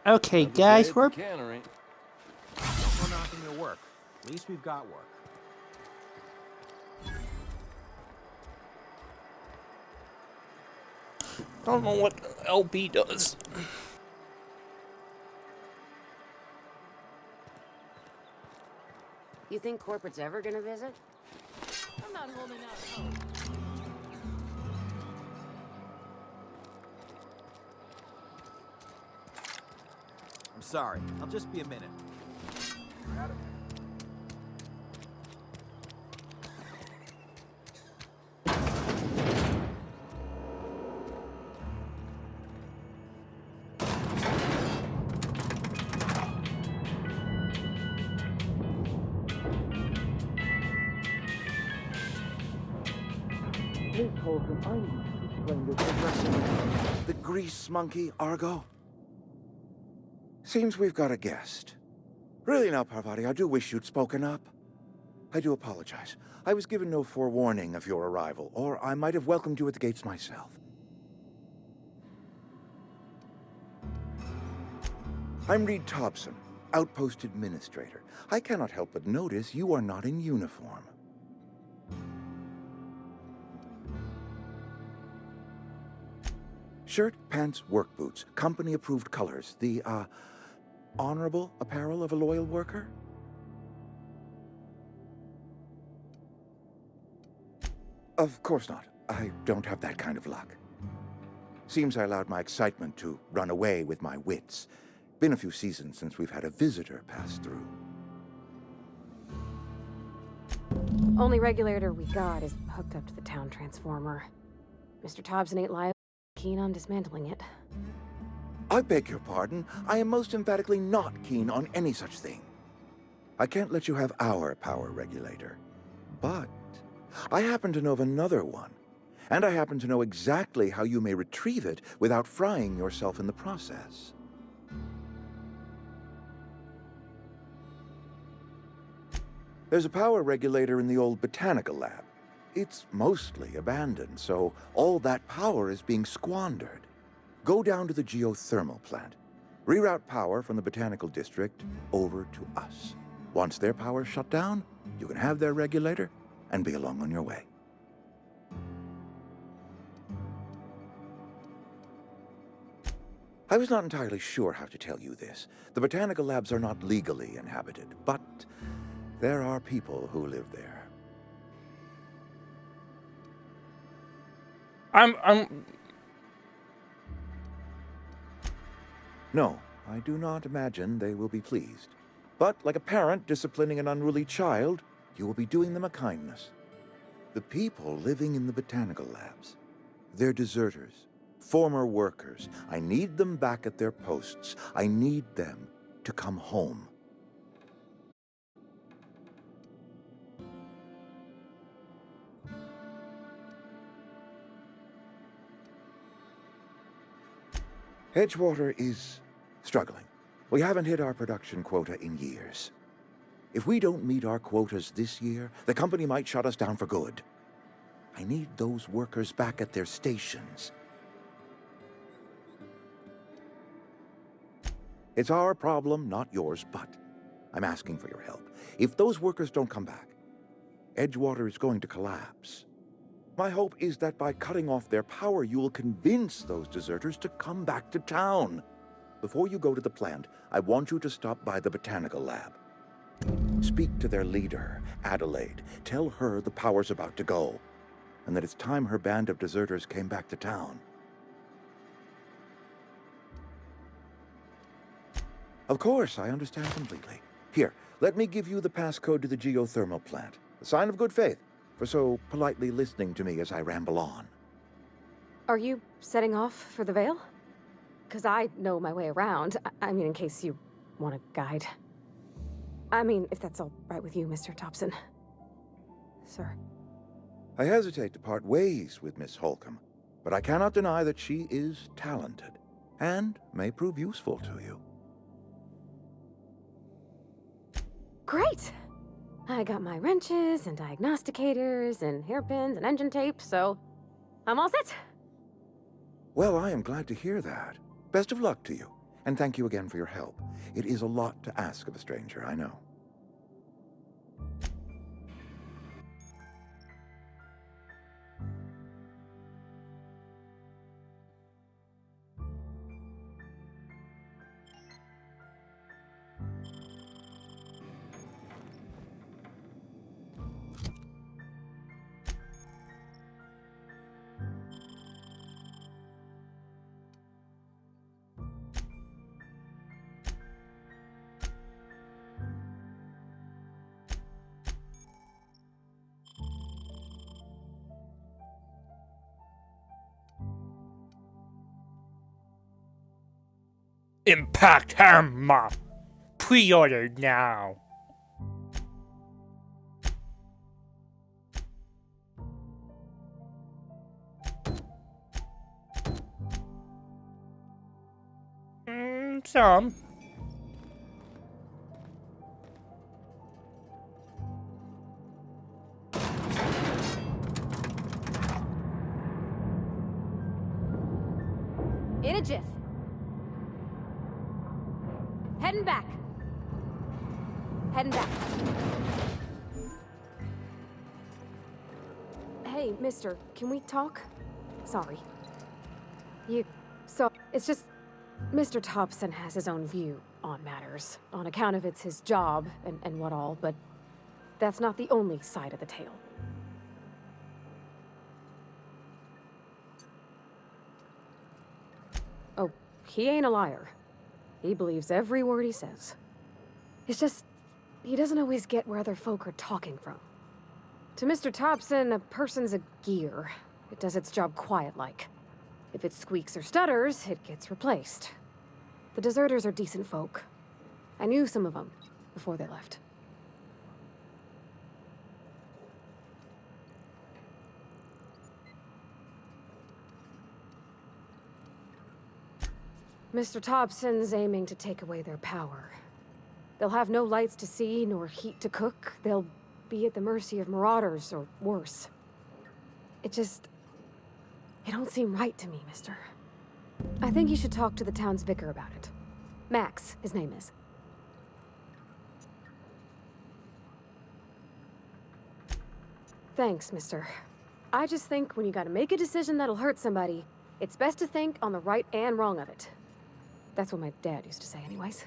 Okay, Another day guys, at we're... the cannery. We're knocking your work. At least we've got work. I don't know what LB does. You think corporate's ever gonna visit? I'm not holding out hope. I'm sorry. I'll just be a minute. Please, Holcomb, I need to explain this progressively. The grease monkey, Argo? Seems we've got a guest. Really now, Parvati, I do wish you'd spoken up. I do apologize. I was given no forewarning of your arrival, or I might have welcomed you at the gates myself. I'm Reed Thompson, Outpost Administrator. I cannot help but notice you are not in uniform. Shirt, pants, work boots, company-approved colors. The, honorable apparel of a loyal worker? Of course not. I don't have that kind of luck. Seems I allowed my excitement to run away with my wits. Been a few seasons since we've had a visitor pass through. Only regulator we got is hooked up to the town transformer. Mr. Thompson ain't liable. Keen on dismantling it. I beg your pardon. I am most emphatically not keen on any such thing. I can't let you have our power regulator. But I happen to know of another one. And I happen to know exactly how you may retrieve it without frying yourself in the process. There's a power regulator in the old botanical lab. It's mostly abandoned, so all that power is being squandered. Go down to the geothermal plant. Reroute power from the botanical district over to us. Once their power's shut down, you can have their regulator and be along on your way. I was not entirely sure how to tell you this. The botanical labs are not legally inhabited, but there are people who live there. No, I do not imagine they will be pleased. But like a parent disciplining an unruly child, you will be doing them a kindness. The people living in the botanical labs, they're deserters, former workers. I need them back at their posts. I need them to come home. Edgewater is struggling. We haven't hit our production quota in years. If we don't meet our quotas this year, the company might shut us down for good. I need those workers back at their stations. It's our problem, not yours, but I'm asking for your help. If those workers don't come back, Edgewater is going to collapse. My hope is that by cutting off their power, you will convince those deserters to come back to town. Before you go to the plant, I want you to stop by the botanical lab. Speak to their leader, Adelaide. Tell her the power's about to go, and that it's time her band of deserters came back to town. Of course, I understand completely. Here, let me give you the passcode to the geothermal plant. A sign of good faith for so politely listening to me as I ramble on. Are you setting off for the Vale? Because I know my way around. I mean, in case you want a guide. I mean, if that's all right with you, Mr. Thompson. Sir. I hesitate to part ways with Miss Holcomb, but I cannot deny that she is talented and may prove useful to you. Great! I got my wrenches and diagnosticators and hairpins and engine tape, so I'm all set. Well, I am glad to hear that. Best of luck to you. And thank you again for your help. It is a lot to ask of a stranger, I know. Impact Hammer! Pre-order now! Some. In a jiff. Heading back. Heading back. Hey, mister, can we talk? Sorry. It's just... Mr. Thompson has his own view on matters, on account of it's his job and what all, but that's not the only side of the tale. Oh, he ain't a liar. He believes every word he says. It's just, he doesn't always get where other folk are talking from. To Mr. Thompson, a person's a gear. It does its job quiet-like. If it squeaks or stutters, it gets replaced. The deserters are decent folk. I knew some of them before they left. Mr. Thompson's aiming to take away their power. They'll have no lights to see, nor heat to cook. They'll be at the mercy of marauders, or worse. It don't seem right to me, mister. I think you should talk to the town's vicar about it. Max, his name is. Thanks, mister. I just think when you gotta make a decision that'll hurt somebody, it's best to think on the right and wrong of it. That's what my dad used to say anyways.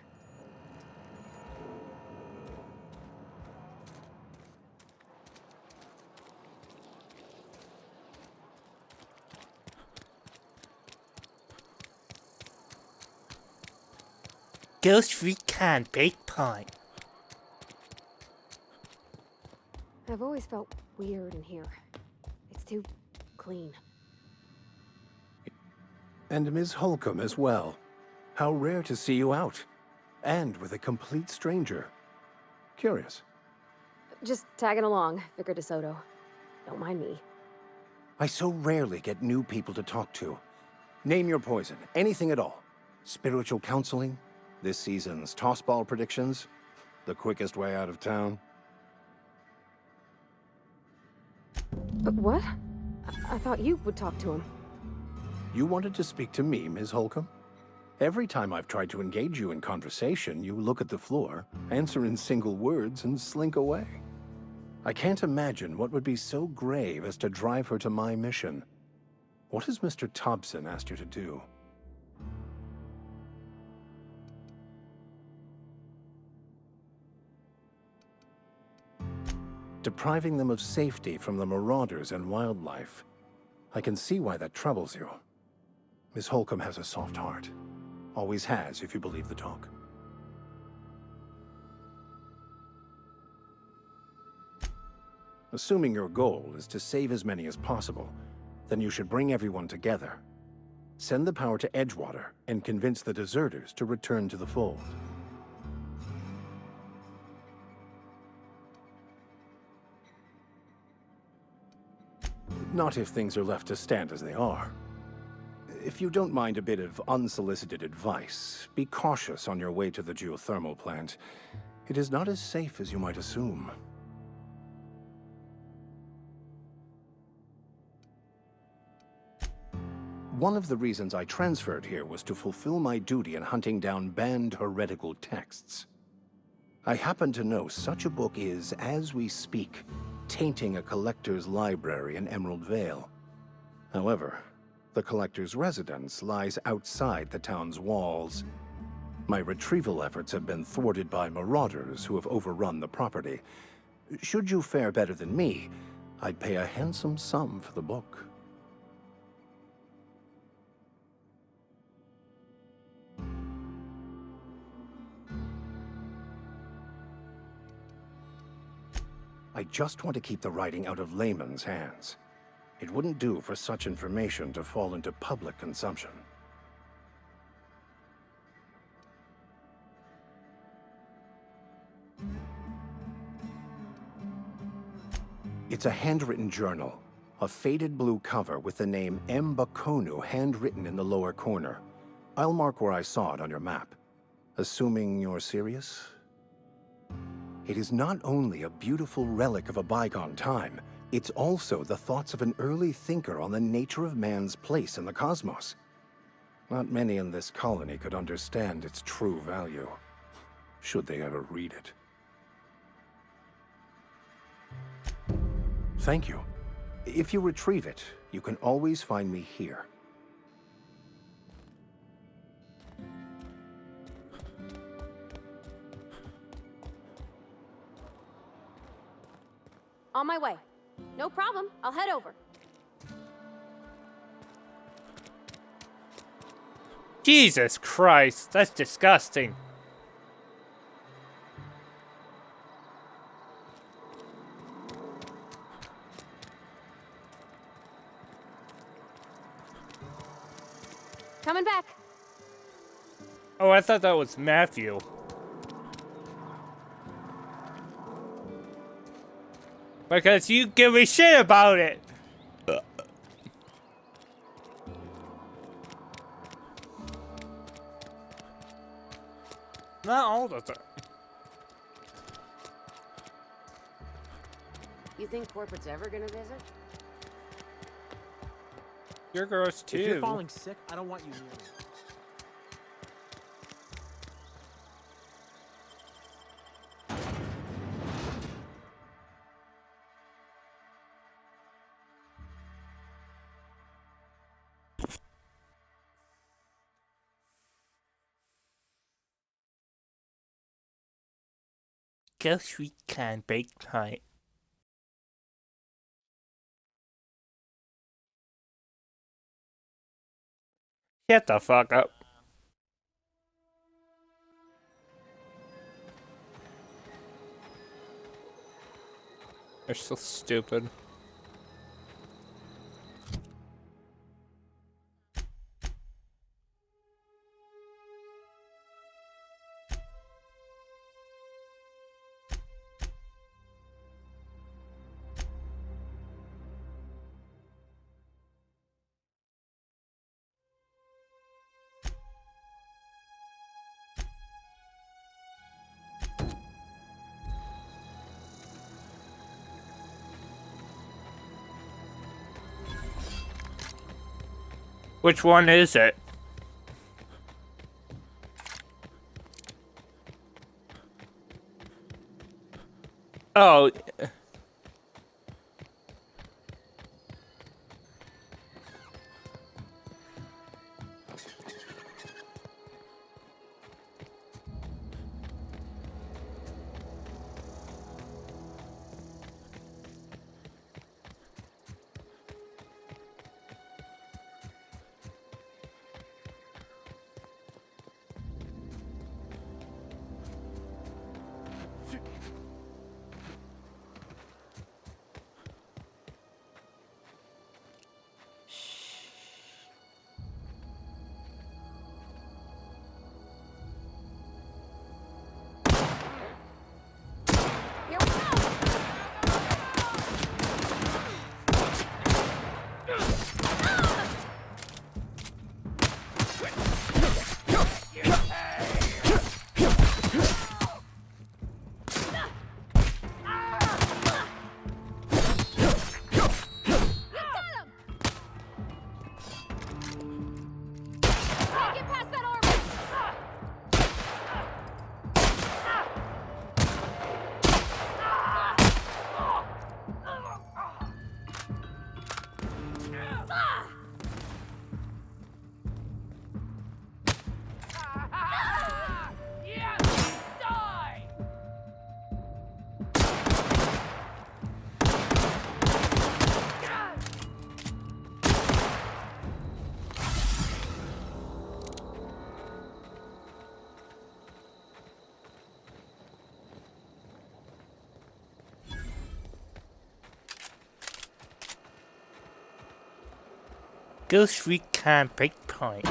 Ghost Free Can Baked Pie. I've always felt weird in here. It's too clean. And Ms. Holcomb as well. How rare to see you out. And with a complete stranger. Curious. Just tagging along, Vicar DeSoto. Don't mind me. I so rarely get new people to talk to. Name your poison, anything at all. Spiritual counseling, this season's tossball predictions, the quickest way out of town. What? I thought you would talk to him. You wanted to speak to me, Ms. Holcomb? Every time I've tried to engage you in conversation, you look at the floor, answer in single words, and slink away. I can't imagine what would be so grave as to drive her to my mission. What has Mr. Thompson asked you to do? Depriving them of safety from the marauders and wildlife. I can see why that troubles you. Miss Holcomb has a soft heart. Always has, if you believe the talk. Assuming your goal is to save as many as possible, then you should bring everyone together. Send the power to Edgewater and convince the deserters to return to the fold. Not if things are left to stand as they are. If you don't mind a bit of unsolicited advice, be cautious on your way to the geothermal plant. It is not as safe as you might assume. One of the reasons I transferred here was to fulfill my duty in hunting down banned heretical texts. I happen to know such a book is, as we speak, tainting a collector's library in Emerald Vale. However, the collector's residence lies outside the town's walls. My retrieval efforts have been thwarted by marauders who have overrun the property. Should you fare better than me, I'd pay a handsome sum for the book. I just want to keep the writing out of layman's hands. It wouldn't do for such information to fall into public consumption. It's a handwritten journal, a faded blue cover with the name M. Bakonu handwritten in the lower corner. I'll mark where I saw it on your map. Assuming you're serious? It is not only a beautiful relic of a bygone time, it's also the thoughts of an early thinker on the nature of man's place in the cosmos. Not many in this colony could understand its true value, should they ever read it. Thank you. If you retrieve it, you can always find me here. On my way. No problem. I'll head over. Jesus Christ, that's disgusting. Coming back. Oh, I thought that was Matthew. Because you give a shit about it. Not all the time. You think corporate's ever gonna visit? You're gross too. If you're falling sick, I don't want you near me. Ghost Recon Breakpoint. Shut the fuck up. They're so stupid. Which one is it? Oh. Ghost Recon Breakpoint.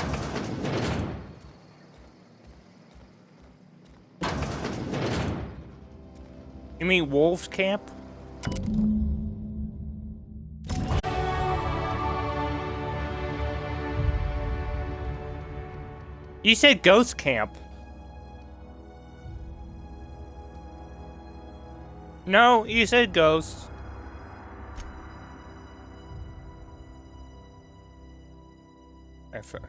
You mean Wolf's Camp? You said Ghost Camp. No, you said Ghost. Effort.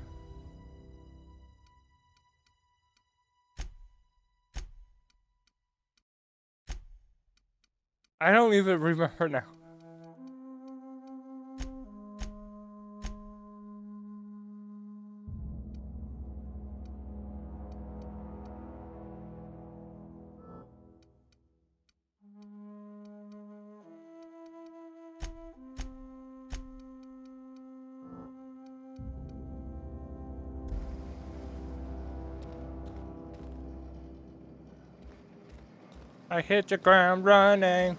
I don't even remember now. I hit the ground running.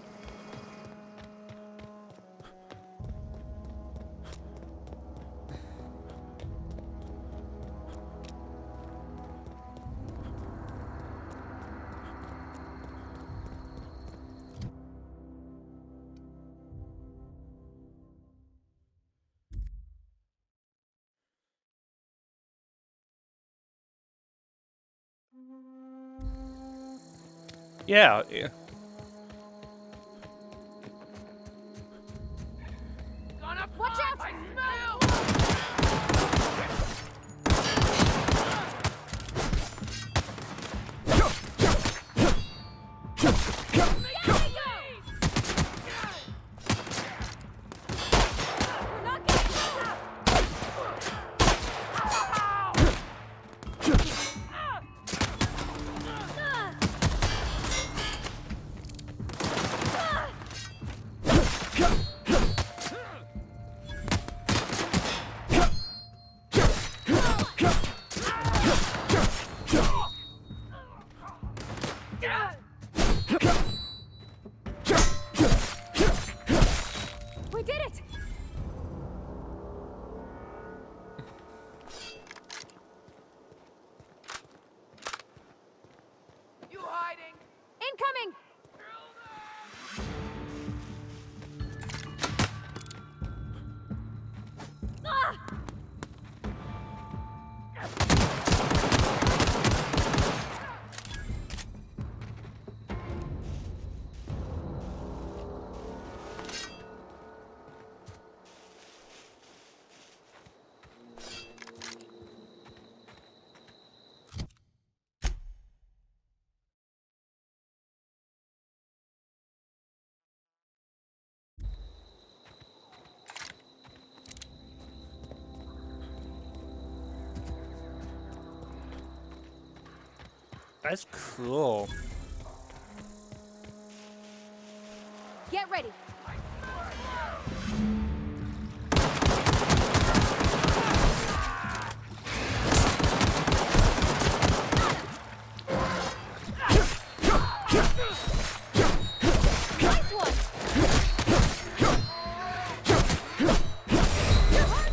Yeah, yeah. Watch out! We did it! You hiding? Incoming! Ah! That's cool. Get ready. Nice one. You're hurt.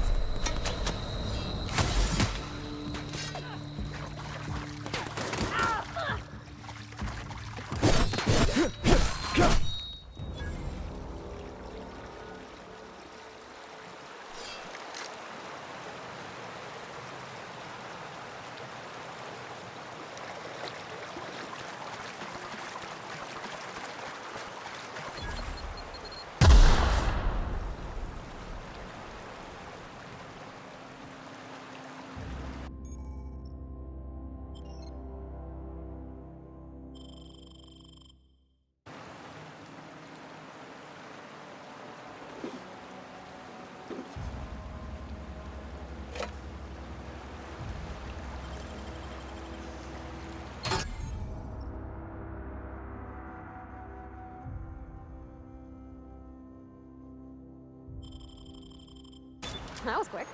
That was quick.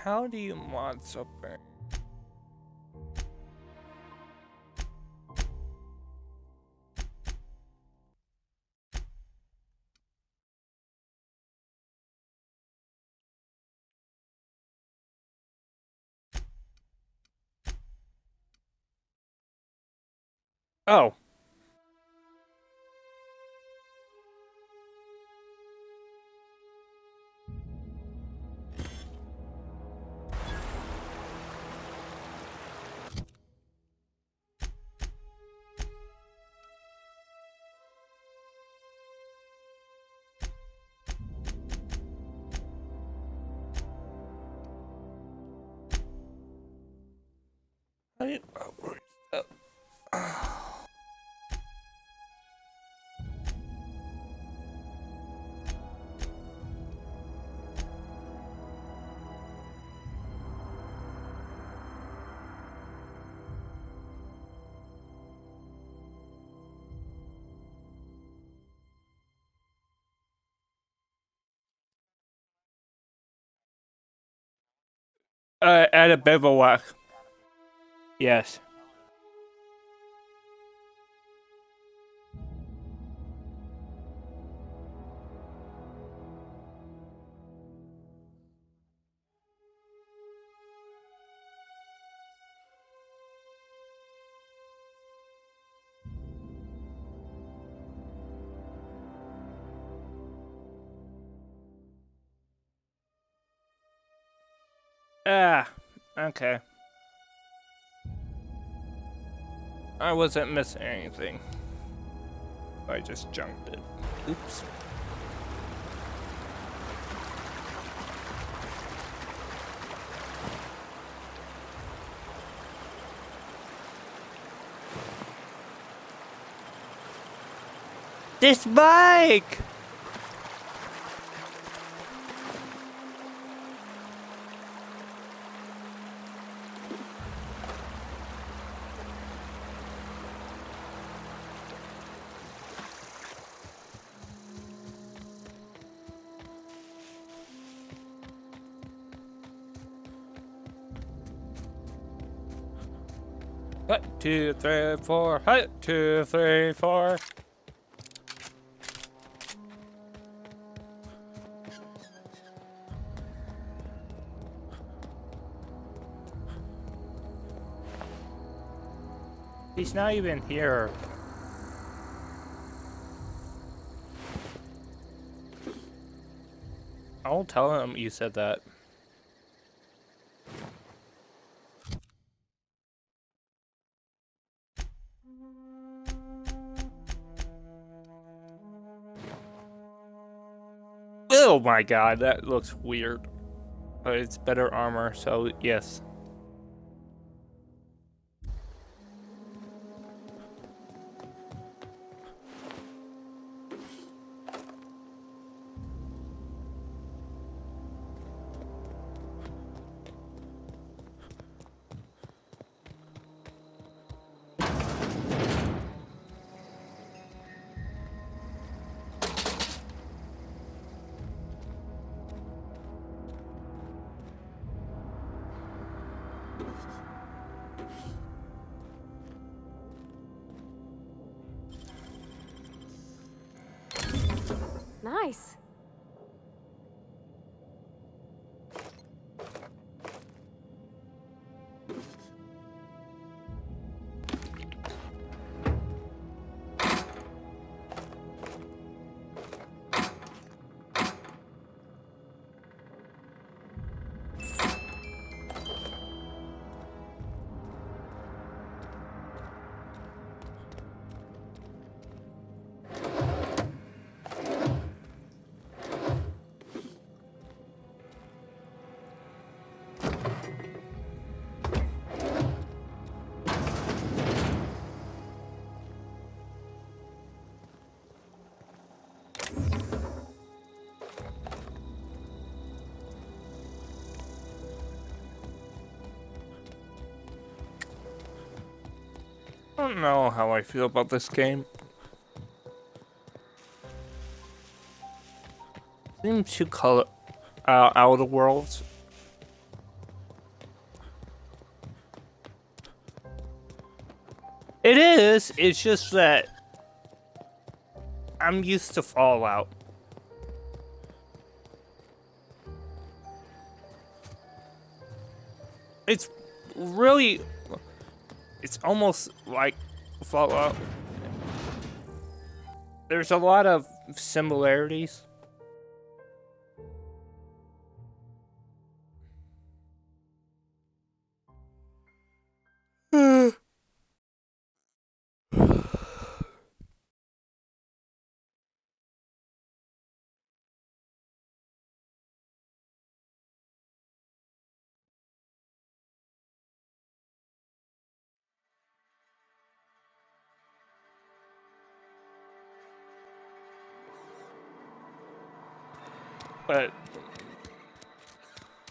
how do you mod something? Oh. At a bivouac. Yes. Ah, okay. I wasn't missing anything. I just junked it. Oops. This bike! One, 2, 3, 4. 1, 2, 3, 4. He's not even here. I'll tell him you said that. Oh my god, that looks weird. But it's better armor, so yes. Nice. I don't know how I feel about this game. Seems too color Outer Worlds. It is. It's just that I'm used to Fallout. It's really, it's almost like Fallout. There's a lot of similarities. But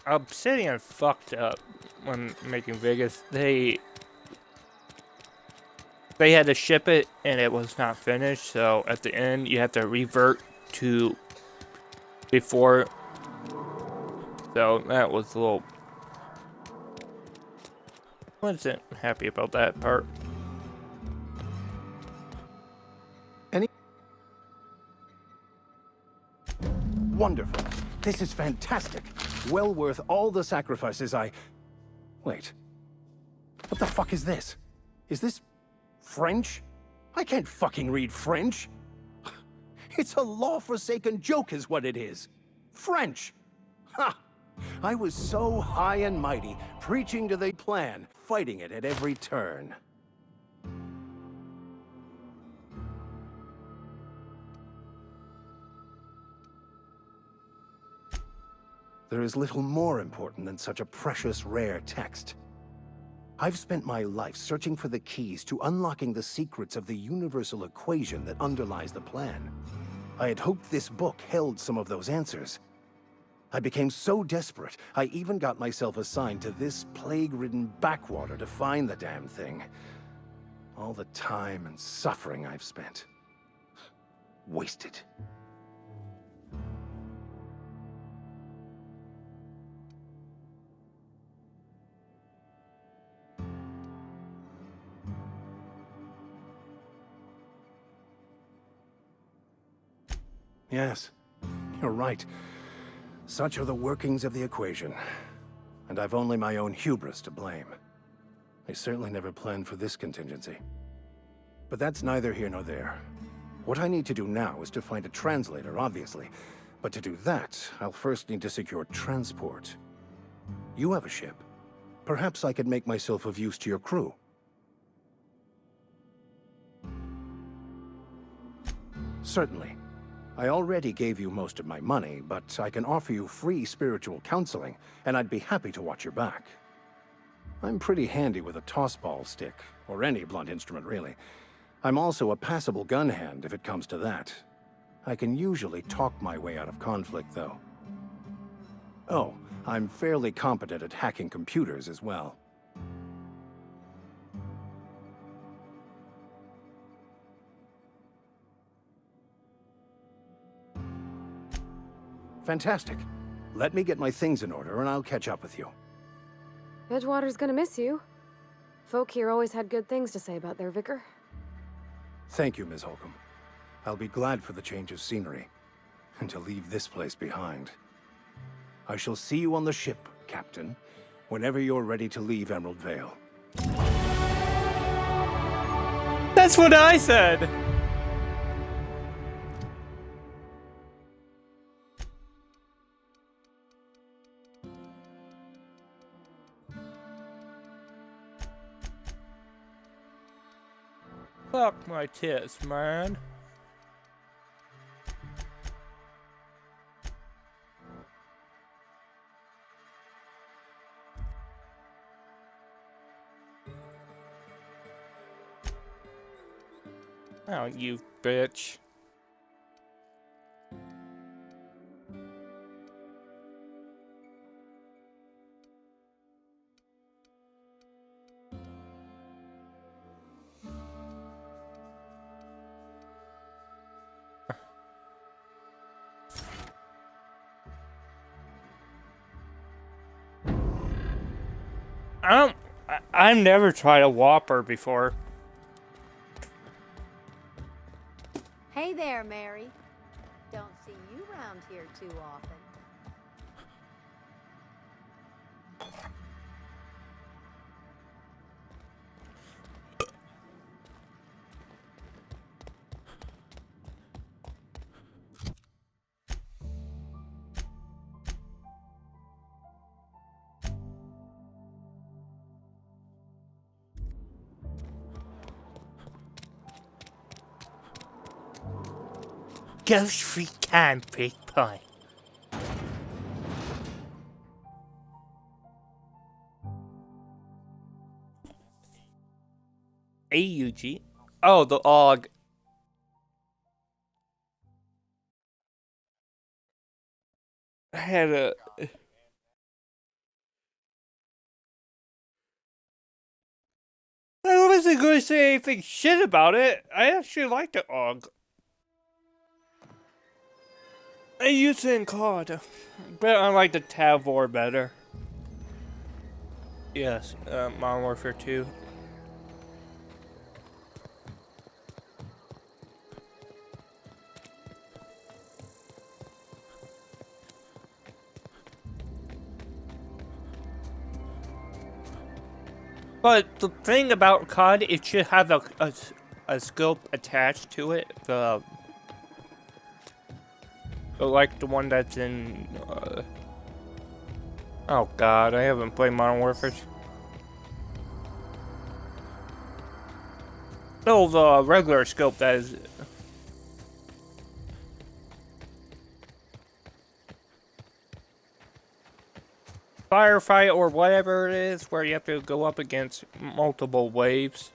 Obsidian fucked up when making Vegas. They had to ship it and it was not finished, so at the end you have to revert to before. So that was a little, wasn't happy about that part. Wonderful. This is fantastic. Well worth all the sacrifices I... Wait. What the fuck is this? Is this French? I can't fucking read French. It's a law-forsaken joke is what it is. French. Ha! I was so high and mighty, preaching to the plan, fighting it at every turn. There is little more important than such a precious, rare text. I've spent my life searching for the keys to unlocking the secrets of the universal equation that underlies the plan. I had hoped this book held some of those answers. I became so desperate, I even got myself assigned to this plague-ridden backwater to find the damn thing. All the time and suffering I've spent. Wasted. Yes, you're right. Such are the workings of the equation. And I've only my own hubris to blame. I certainly never planned for this contingency. But that's neither here nor there. What I need to do now is to find a translator, obviously. But to do that, I'll first need to secure transport. You have a ship. Perhaps I could make myself of use to your crew. Certainly. I already gave you most of my money, but I can offer you free spiritual counseling, and I'd be happy to watch your back. I'm pretty handy with a tossball stick, or any blunt instrument really. I'm also a passable gun hand if it comes to that. I can usually talk my way out of conflict, though. Oh, I'm fairly competent at hacking computers as well. Fantastic. Let me get my things in order and I'll catch up with you. Edgewater's gonna miss you. Folk here always had good things to say about their vicar. Thank you, Ms. Holcomb. I'll be glad for the change of scenery, and to leave this place behind. I shall see you on the ship, Captain, whenever you're ready to leave Emerald Vale. That's what I said! Fuck my tits, man. Oh, you bitch. I've never tried a Whopper before. there, Mary. Don't see you around here too often. Ghost free can big pie. AUG? Oh, the AUG. I had a. I wasn't going to say anything shit about it. I actually like the AUG. I use it in COD, but I like the Tavor better. Yes, Modern Warfare 2. But the thing about COD, it should have a scope attached to it. Like the one that's in. Oh god, I haven't played Modern Warfare. No, the regular scope that is. Firefight or whatever it is, where you have to go up against multiple waves.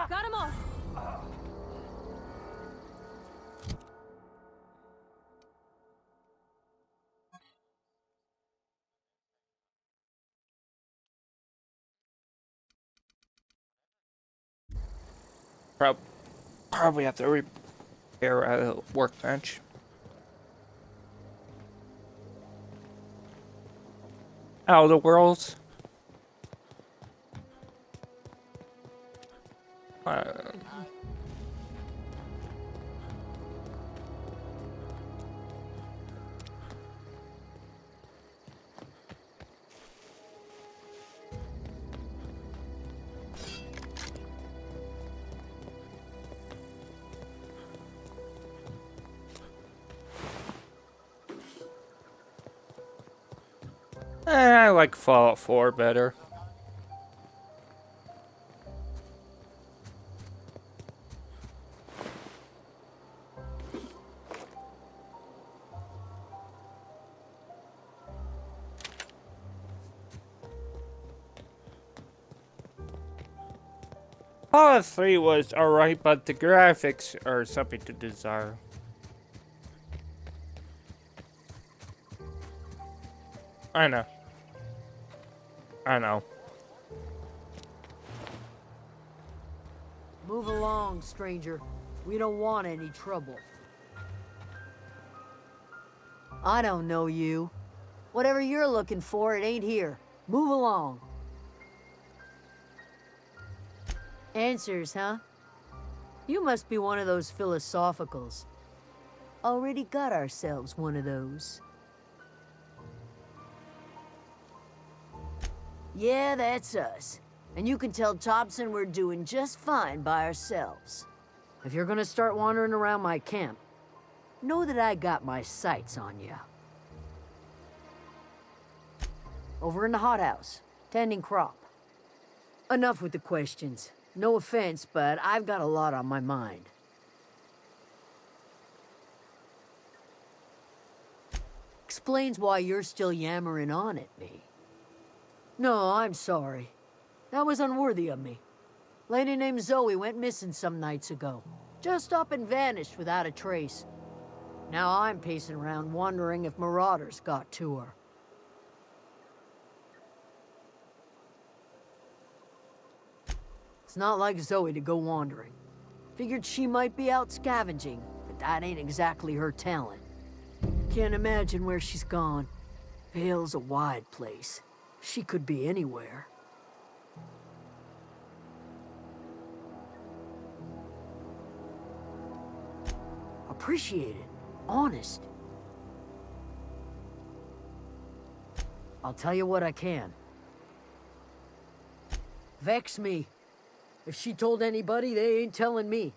Got him all. Probably have to repair a workbench. Out of the world. I like Fallout 4 better. Fallout 3 was alright, but the graphics are something to desire. I know. I know. Move along, stranger. We don't want any trouble. I don't know you. Whatever you're looking for, it ain't here. Move along. Answers, huh? You must be one of those philosophicals. Already got ourselves one of those. Yeah, that's us. And you can tell Thompson we're doing just fine by ourselves. If you're gonna start wandering around my camp, know that I got my sights on you. over in the hothouse, tending crop. Enough with the questions. No offense, but I've got a lot on my mind. Explains why you're still yammering on at me. No, I'm sorry. That was unworthy of me. Lady named Zoe went missing some nights ago. Just up and vanished without a trace. Now I'm pacing around wondering if marauders got to her. It's not like Zoe to go wandering. Figured she might be out scavenging, but that ain't exactly her talent. Can't imagine where she's gone. Vale's a wide place. She could be anywhere. Appreciate it. Honest. I'll tell you what I can. Vex me. If she told anybody, they ain't telling me.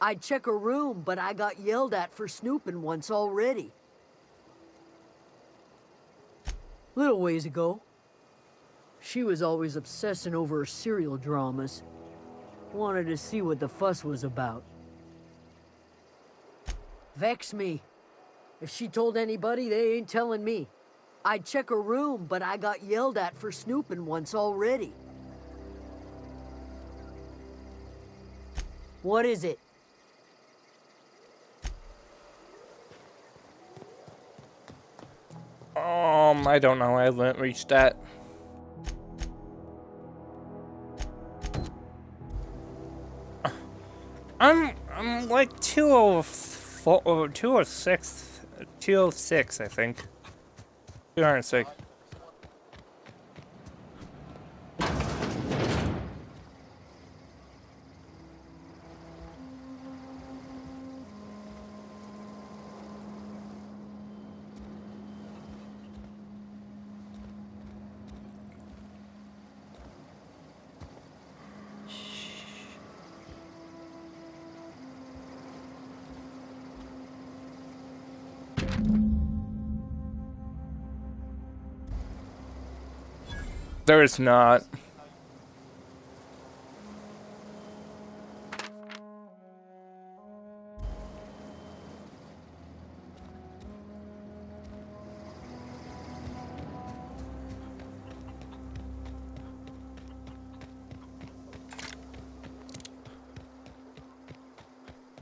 I'd check her room, but I got yelled at for snooping once already. Little ways ago. She was always obsessing over her serial dramas. Wanted to see what the fuss was about. Vex me. If she told anybody, they ain't telling me. I'd check her room, but I got yelled at for snooping once already. What is it? I don't know. I haven't reached that. I'm like 204 or 206, 206, I think. 206. There is not.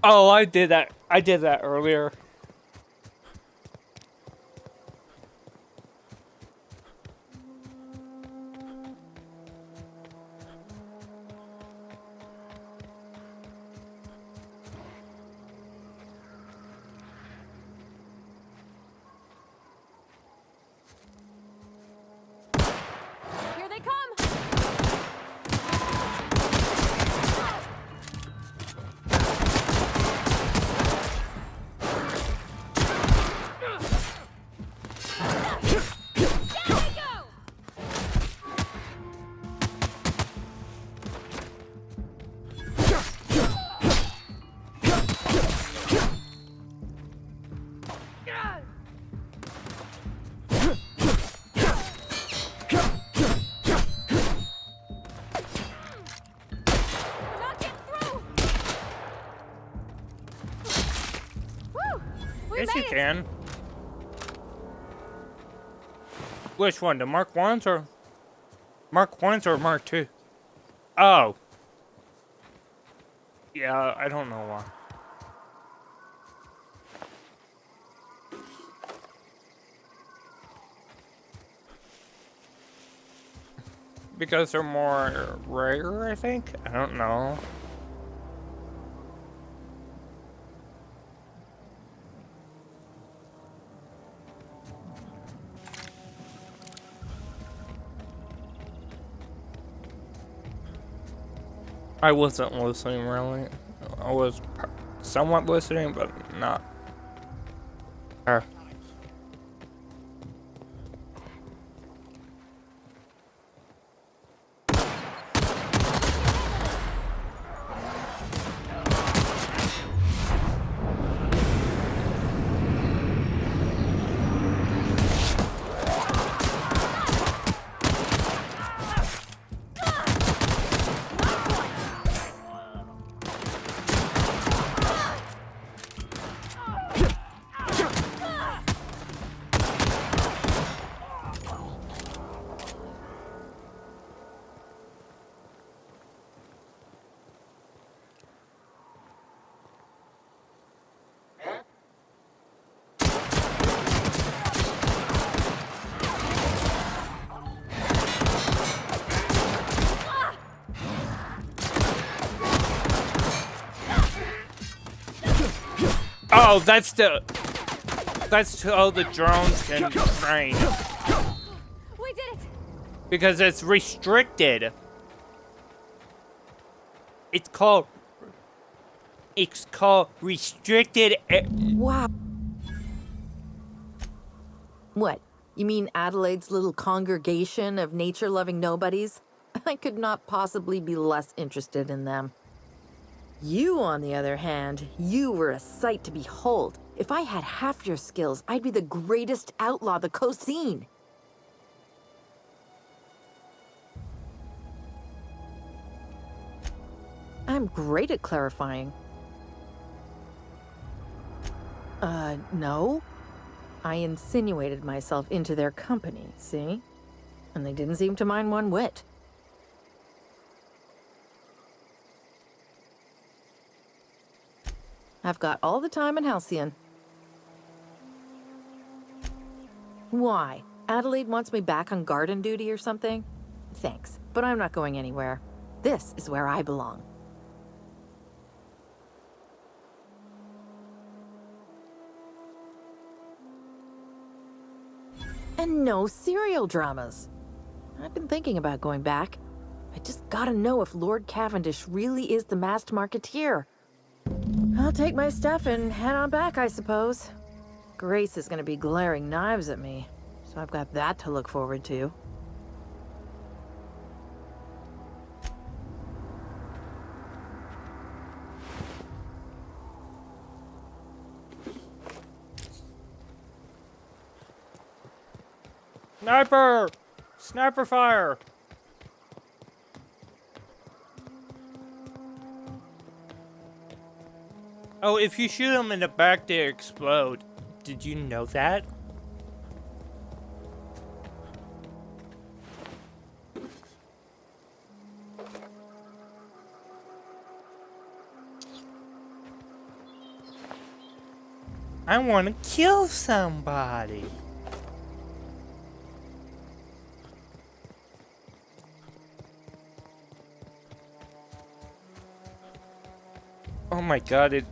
Oh, I did that. I did that earlier. Here they come! Yes, you can. Which one? The Mark 1s or Mark 1s or Mark 2? Oh. Yeah, I don't know why. Because they're more rare, I think? I don't know. I wasn't listening really. I was somewhat listening, but not. Oh, that's so the drones can train. We did it! Because it's restricted. It's called restricted. Wow. What? You mean Adelaide's little congregation of nature-loving nobodies? I could not possibly be less interested in them. You, on the other hand, you were a sight to behold. If I had half your skills, I'd be the greatest outlaw the coast's seen. I'm great at clarifying. No. I insinuated myself into their company, see? And they didn't seem to mind one whit. I've got all the time in Halcyon. Why? Adelaide wants me back on garden duty or something? Thanks, but I'm not going anywhere. This is where I belong. And no serial dramas. I've been thinking about going back. I just gotta know if Lord Cavendish really is the masked marketeer. I'll take my stuff and head on back, I suppose. Grace is gonna be glaring knives at me, so I've got that to look forward to. Sniper! Sniper fire! Oh, if you shoot them in the back, they explode. Did you know that? I want to kill somebody. Oh my god, it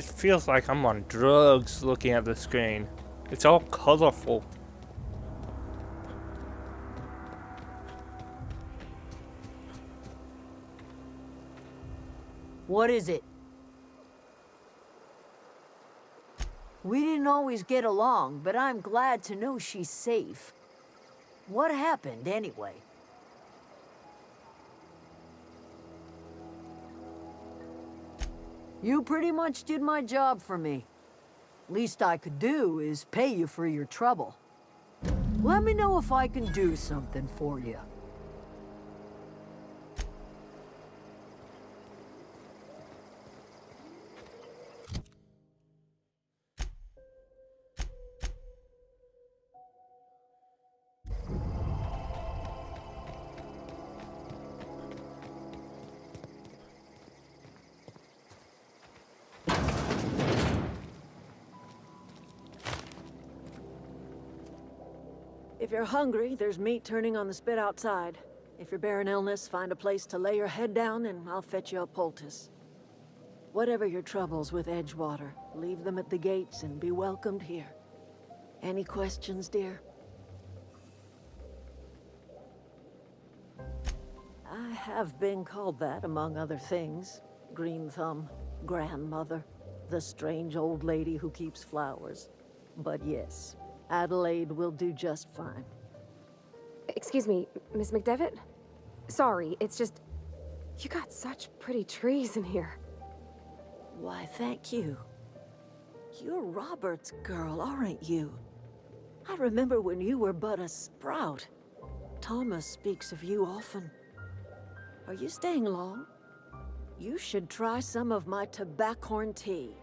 feels like I'm on drugs looking at the screen. It's all colorful. What is it? We didn't always get along, but I'm glad to know she's safe. What happened, anyway? You pretty much did my job for me. Least I could do is pay you for your trouble. Let me know if I can do something for you. If you're hungry, there's meat turning on the spit outside. If you're bearing illness, find a place to lay your head down and I'll fetch you a poultice. Whatever your troubles with Edgewater, leave them at the gates and be welcomed here. Any questions, dear? I have been called that, among other things. Green Thumb, grandmother, the strange old lady who keeps flowers. But yes, Adelaide will do just fine. Excuse me, Miss McDevitt? Sorry, it's just... You got such pretty trees in here. Why, thank you. You're Robert's girl, aren't you? I remember when you were but a sprout. Thomas speaks of you often. Are you staying long? You should try some of my tobaccorn tea.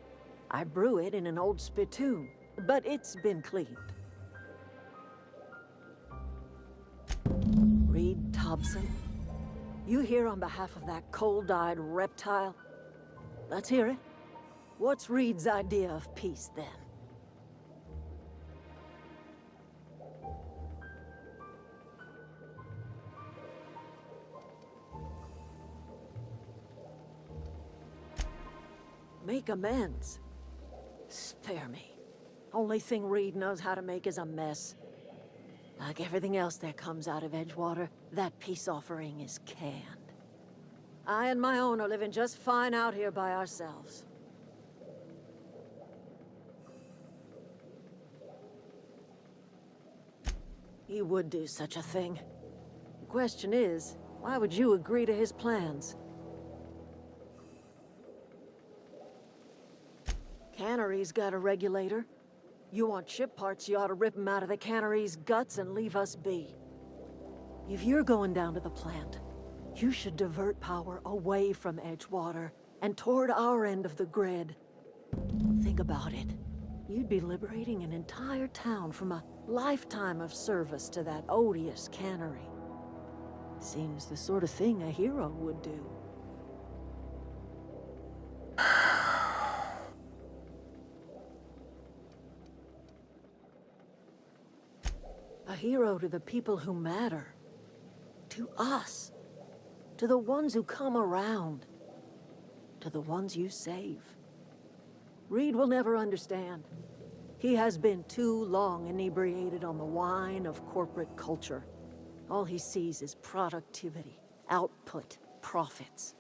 I brew it in an old spittoon, but it's been cleaned. Reed Thompson, you here on behalf of that cold-eyed reptile? Let's hear it. What's Reed's idea of peace, then? Make amends. spare me. Only thing Reed knows how to make is a mess. Like everything else that comes out of Edgewater, that peace offering is canned. I and my own are living just fine out here by ourselves. He would do such a thing. The question is, why would you agree to his plans? Cannery's got a regulator. You want ship parts, you ought to rip them out of the cannery's guts and leave us be. If you're going down to the plant, you should divert power away from Edgewater and toward our end of the grid. Think about it. You'd be liberating an entire town from a lifetime of service to that odious cannery. Seems the sort of thing a hero would do. A hero to the people who matter. To us. To the ones who come around. To the ones you save. Reed will never understand. He has been too long inebriated on the wine of corporate culture. All he sees is productivity, output, profits.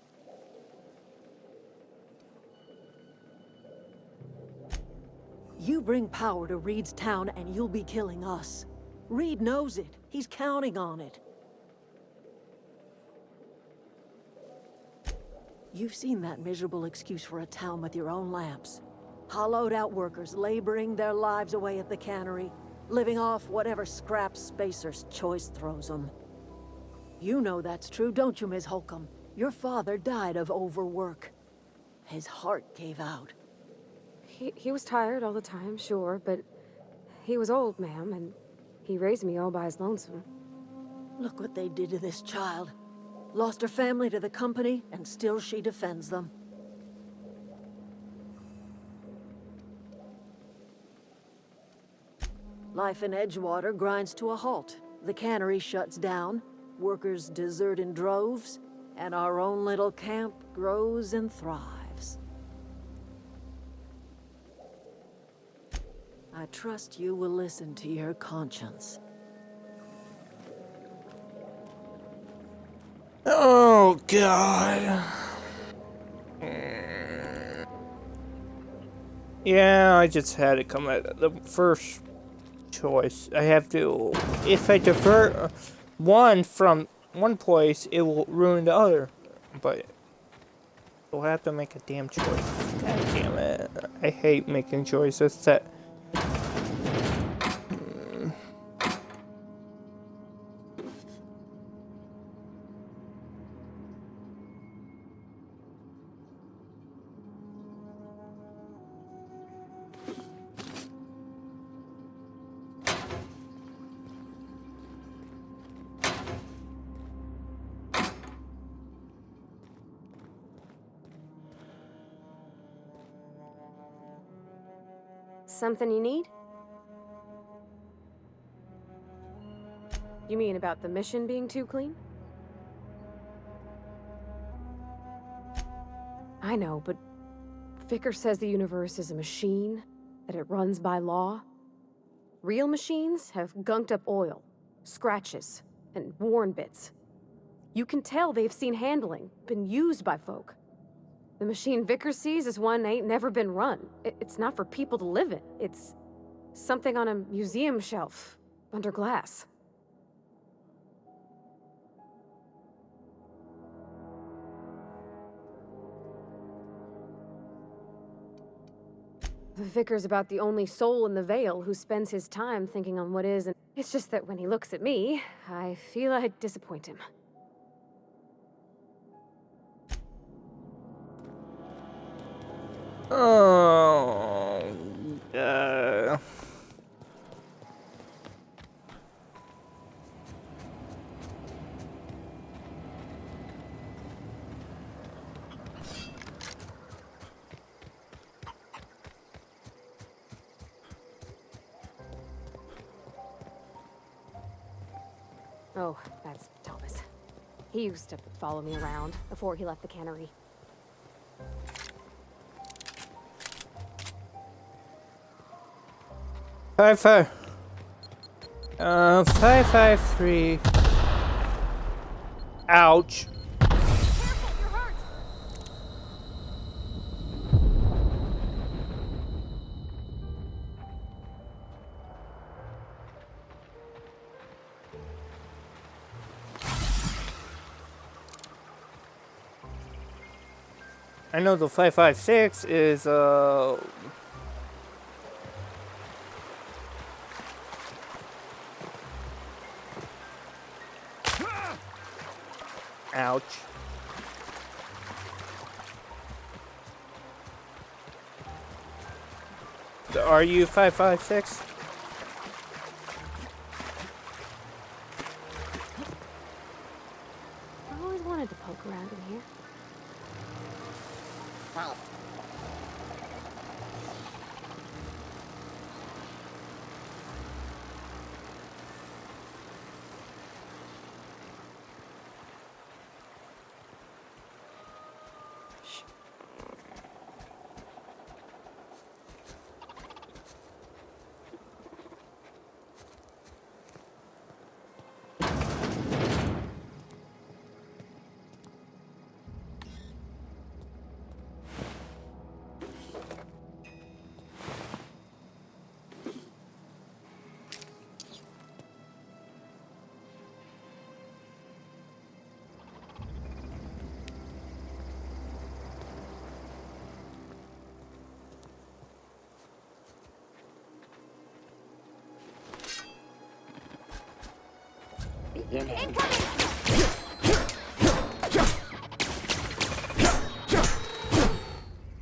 You bring power to Reed's town and you'll be killing us. Reed knows it. He's counting on it. You've seen that miserable excuse for a town with your own lamps. Hollowed out workers laboring their lives away at the cannery, living off whatever scrap Spacer's choice throws them. You know that's true, don't you, Ms. Holcomb? Your father died of overwork. His heart gave out. He was tired all the time, sure, but he was old, ma'am, and he raised me all by his lonesome. Look what they did to this child. Lost her family to the company, and still she defends them. Life in Edgewater grinds to a halt. The cannery shuts down, workers desert in droves, and our own little camp grows and thrives. I trust you will listen to your conscience. Oh, God. Yeah, I just had to come at the first choice. I have to, if I divert one from one place, it will ruin the other. But we'll have to make a damn choice. God damn it. I hate making choices that... Something you need? You mean about the mission being too clean? I know, but Vickers says the universe is a machine, that it runs by law. Real machines have gunked up oil, scratches, and worn bits. You can tell they've seen handling, been used by folk. The machine Vickers sees is one ain't never been run. It's not for people to live in. It's something on a museum shelf, under glass. Vickers about the only soul in the Vale who spends his time thinking on what is, and it's just that when he looks at me, I feel I'd disappoint him. Oh, Oh, that's Thomas. He used to follow me around before he left the cannery. 553. Ouch. I know the 556 is ouch. The RU 556. I always wanted to poke around in here. Incoming!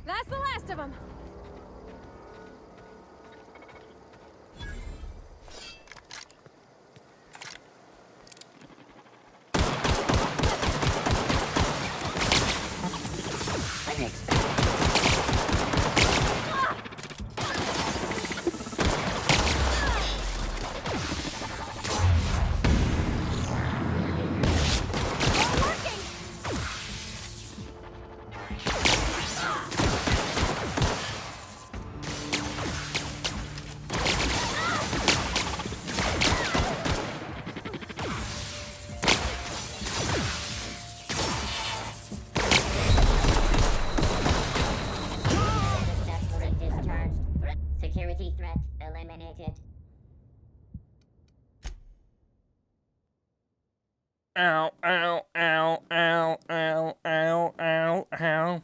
That's the last of them. Security threat eliminated. Ow, ow, ow, ow, ow, ow, ow, ow.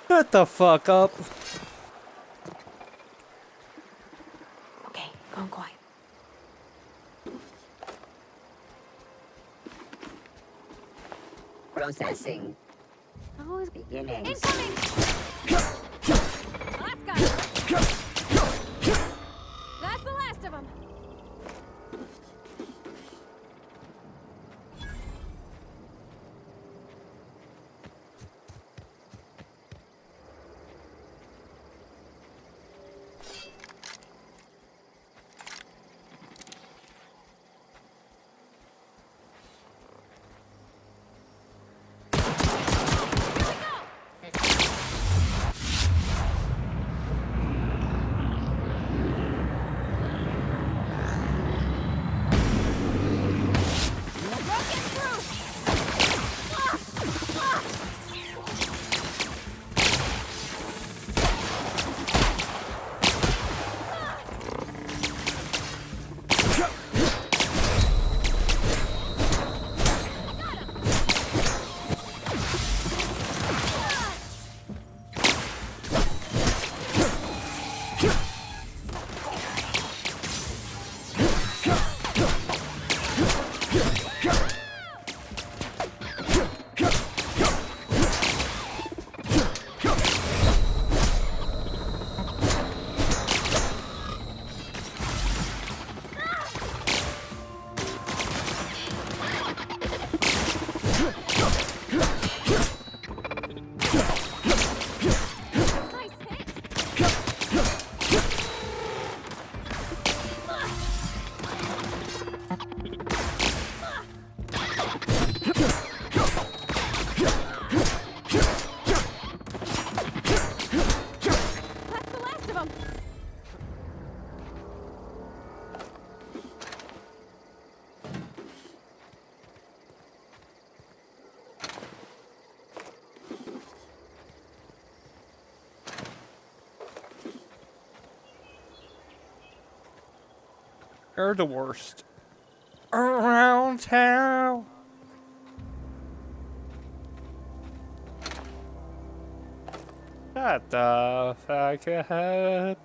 Shut the fuck up. Okay, going quiet. Processing. Always Beginning. incoming. Last guy. That's the last of them. You're the worst. Around town. Shut the fuck up.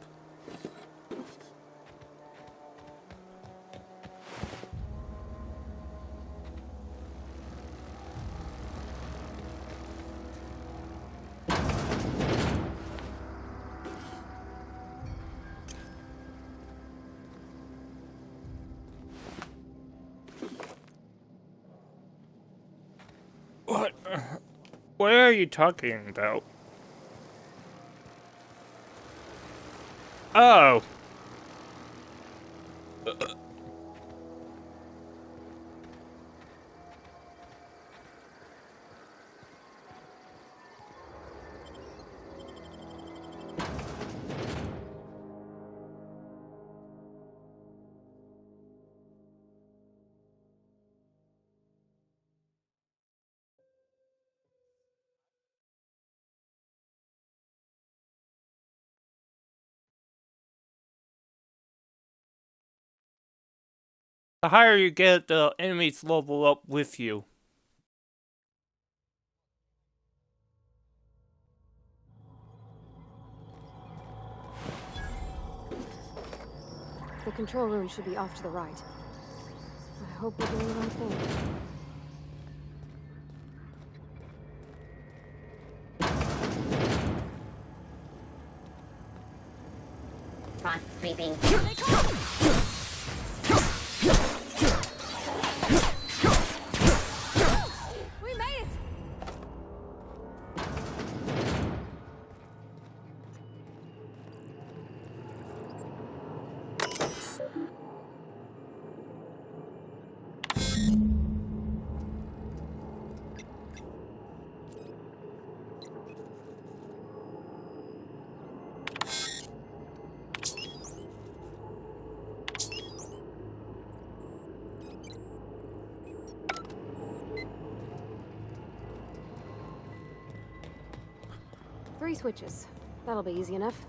What are you talking about? Oh. The higher you get, the enemies level up with you. The control room should be off to the right. I hope we're doing the right thing. Frost sweeping. We made it! Three switches. That'll be easy enough.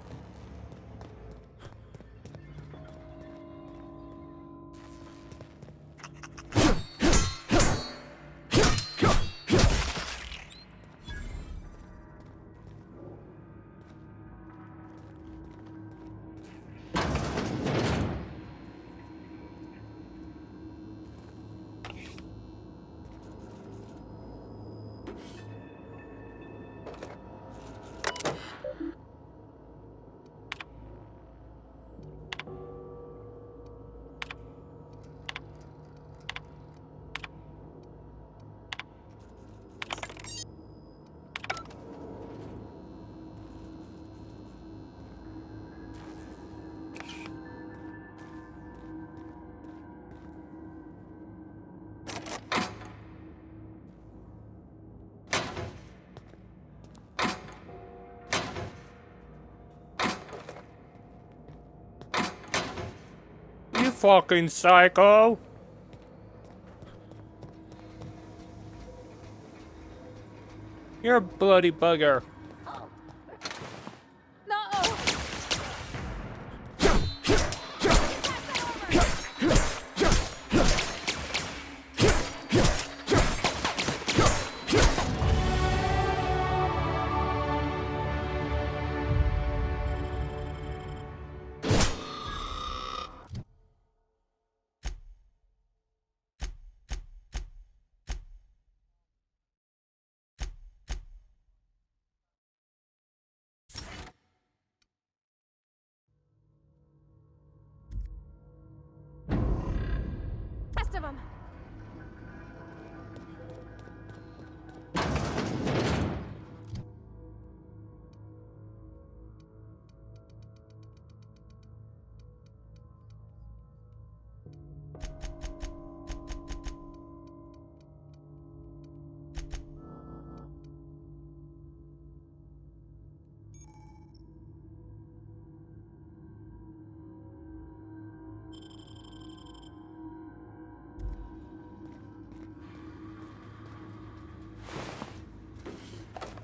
You fucking psycho! You're a bloody bugger. Rest of them.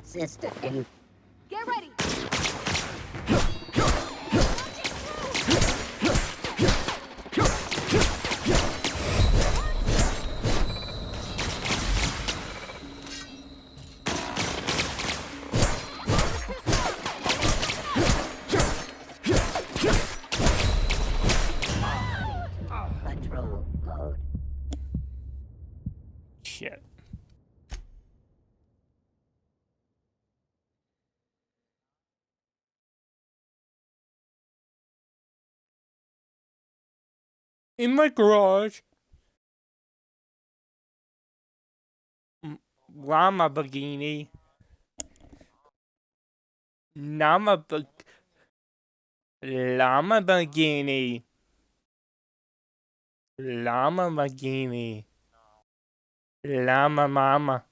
Sister. Get ready. control mode. Shit. In my garage. Llama Bikini. Llama Bikini. Llama Bikini. Llama Mama.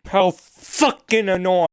How fucking annoying.